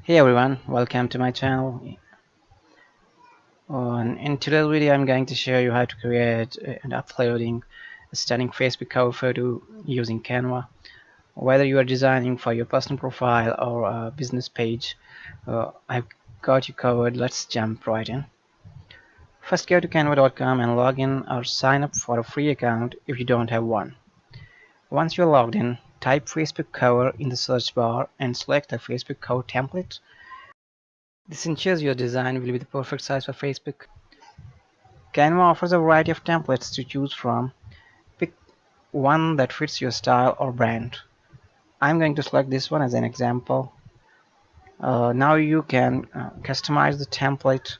Hey everyone, welcome to my channel. In today's video, I'm going to show you how to create and uploading a stunning Facebook cover photo using Canva. Whether you are designing for your personal profile or a business page, I've got you covered. Let's jump right in. First, go to canva.com and log in or sign up for a free account if you don't have one. Once you're logged in, type Facebook cover in the search bar and select the Facebook cover template. This ensures your design will be the perfect size for Facebook. Canva offers a variety of templates to choose from. Pick one that fits your style or brand. I'm going to select this one as an example. Now you can customize the template,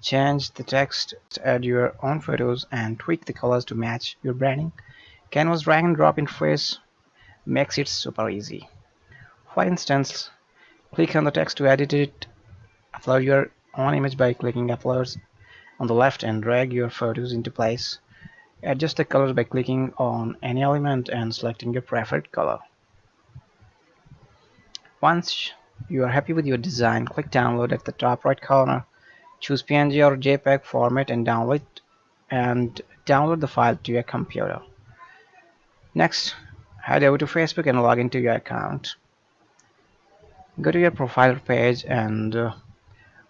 change the text, add your own photos, and tweak the colors to match your branding. Canva's drag and drop interface makes it super easy. For instance, click on the text to edit it, upload your own image by clicking Uploads on the left and drag your photos into place. Adjust the colors by clicking on any element and selecting your preferred color. Once you are happy with your design, click download at the top right corner. Choose PNG or JPEG format and download the file to your computer. Next, head over to Facebook and log into your account. Go to your profile page and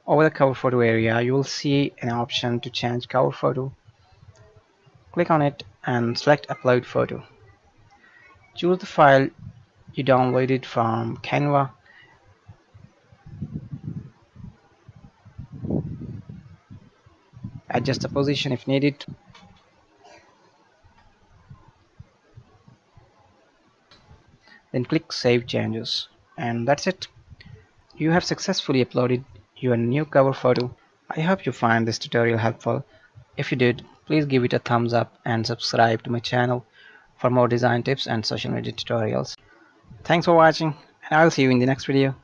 over the cover photo area, you will see an option to change cover photo. Click on it and select Upload Photo. Choose the file you downloaded from Canva. Adjust the position if needed. Then click Save Changes. And that's it. You have successfully uploaded your new cover photo. I hope you find this tutorial helpful. If you did, please give it a thumbs up and subscribe to my channel for more design tips and social media tutorials. Thanks for watching, and I'll see you in the next video.